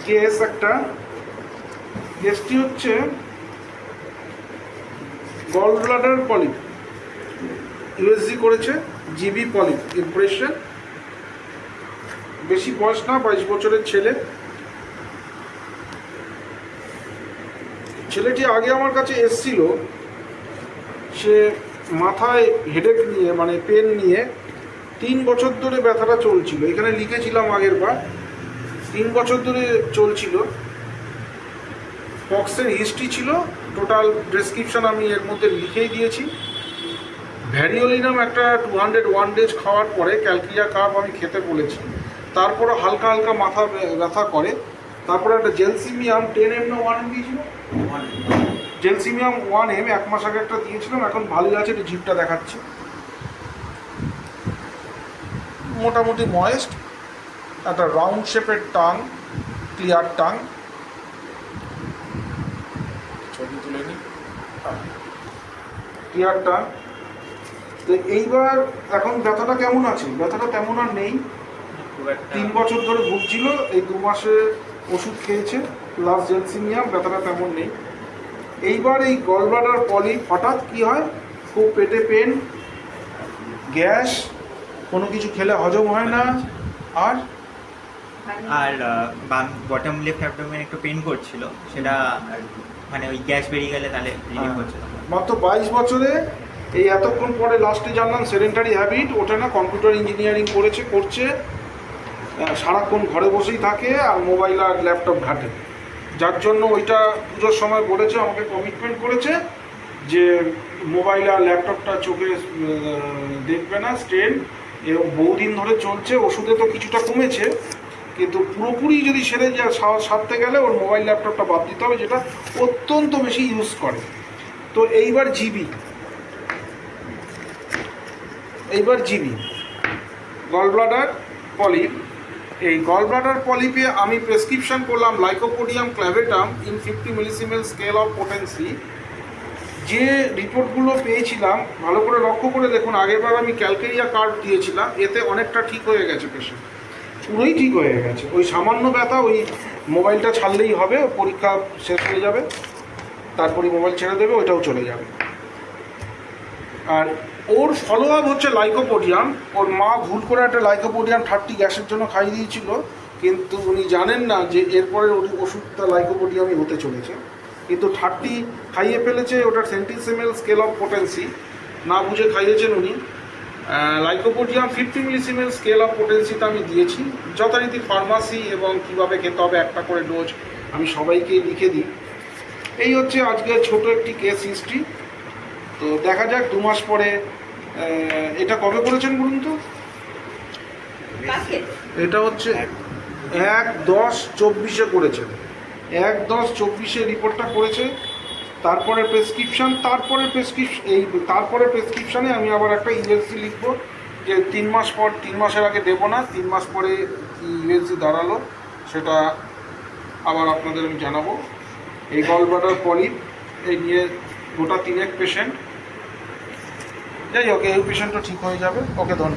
Case একটা, কেসটি হচ্ছে গল ব্লাডার পলিপ, ইউএসজি করেছে, জিবি পলিপ ইমপ্রেশন, বেশি বয়স না, 22 বছরের ছেলে। ছেলেটি আগে আমার কাছে এসছিল, সে মাথায় হেডেক নিয়ে মানে পেন নিয়ে 3 বছর ধরে ব্যথাটা চলছিল। এখানে লিখেছিলাম আগের বার, 3 বছর ধরে চলছিল। পক্সের হিস্ট্রি ছিল, টোটাল প্রেসক্রিপশন আমি এর মধ্যে লিখেই দিয়েছি। ভ্যারিওলিনাম একটা 201 ডেজ খাওয়ার পরে ক্যালকিয়া কাপ আমি খেতে বলেছি, তারপরে হালকা হালকা মাথা ব্যথা করে। তারপরে একটা জেলসিমিয়াম 10 এম না 1 এম দিয়েছিল, জেলসিমিয়াম 1 এম 1 মাস আগে একটা দিয়েছিলাম, এখন ভালোই আছে। একটু জিপটা দেখাচ্ছি, মোটামুটি ময়েস্ট, একটা রাউন্ড শেপের টাং, ক্লিয়ার টাং, ছবি তুলে নিই, ক্লিয়ার টাং। তো এইবার এখন ব্যথাটা কেমন আছে? ব্যথাটা তেমন আর নেই। 3 বছর ধরে ভুগছিল, এই 2 মাসে ওষুধ খেয়েছে প্লাস জেলসিমিয়াম, ব্যথাটা তেমন নেই। এইবার এই গলব্লাডার পলিপ হঠাৎ কি হয়, খুব পেটে পেন, গ্যাস, কোনো কিছু খেলে হজম হয় না, আর আর বাম বটম লেফট অ্যাবডোমেন একটু পেন করছিল, সেটা মানে ওই গ্যাস বেরিয়ে গেলে তাহলে রিলিফ হচ্ছিল। মাত্র 22 বছরে এই এতক্ষণ পরে লাস্টে জানলাম সেডেন্টারি হ্যাবিট, ওটা না কম্পিউটার ইঞ্জিনিয়ারিং করছে, সারাক্ষণ ঘরে বসেই থাকে আর মোবাইল আর ল্যাপটপ ঘাটে, যার জন্য ওইটা পুজোর সময় বলেছে, আমাকে কমিটমেন্ট করেছে যে মোবাইল আর ল্যাপটপটা চোখে দেখবে না, স্ট্রেন, এবং বহুদিন ধরে চলছে। ওষুধে তো কিছুটা কমেছে, কিন্তু পুরোপুরি যদি সারতে গেলে ওর মোবাইল ল্যাপটপটা বাদ দিতে হবে, যেটা অত্যন্ত বেশি ইউজ করে। তো এইবার জিবি গলব্লাডার পলিপ, এই গলব্লাডার পলিপে আমি প্রেসক্রিপশন করলাম lycopodium clavatum in 50 millesimal scale of potency. যে রিপোর্টগুলো পেয়েছিলাম ভালো করে লক্ষ্য করে দেখুন, আগেরবার আমি ক্যালকেরিয়া কার্ড দিয়েছিলাম, এতে অনেকটা ঠিক হয়ে গেছে, পেশেন্ট পুরোই ঠিক হয়ে গেছে। ওই সামান্য ব্যথা, ওই মোবাইলটা ছাড়লেই হবে, পরীক্ষা শেষ হয়ে যাবে, তারপরে মোবাইল ছেড়ে দেবে, ওইটাও চলে যাবে। আর ওর ফলো আপ হচ্ছে লাইকোপোডিয়াম। ওর মা ভুল করে একটা লাইকোপোডিয়াম 30 গ্যাসের জন্য খাইয়ে দিয়েছিল, কিন্তু উনি জানেন না যে এরপরে ওষুধটা লাইকোপোডিয়ামই হতে চলেছে, কিন্তু 30 খাইয়ে ফেলেছে। ওটা সেন্টিসিমেল স্কেল অফ পোটেন্সি না বুঝে খাইয়েছেন উনি। লাইকোপোডিয়াম 50 মিলিসিমেল স্কেল অফ পোটেন্সিতে আমি দিয়েছি। যথারীতি ফার্মাসি এবং কীভাবে খেতে হবে একটা করে ডোজ আমি সবাইকে লিখে দিই। এই হচ্ছে আজকে ছোট একটি কেস হিস্ট্রি। তো দেখা যাক 2 মাস পরে। এটা কবে করেছেন বলুন তো? এটা হচ্ছে 1/10/24 করেছেন, 1/10/24 রিপোর্টটা করেছে। তারপরে প্রেসক্রিপশান, তারপরে প্রেসক্রিপশানে আমি আবার একটা ইউএসজি লিখবো যে 3 মাস পর, 3 মাসের আগে দেবো না, 3 মাস পরে ইউএসজি দাঁড়ালো, সেটা আবার আপনাদের আমি জানাবো। এই গলব্লাডার পলিপ এই নিয়ে গোটা 3 পেশেন্ট, যাই হোক এই পেশেন্টও ঠিক হয়ে যাবে। ওকে, ধন্যবাদ।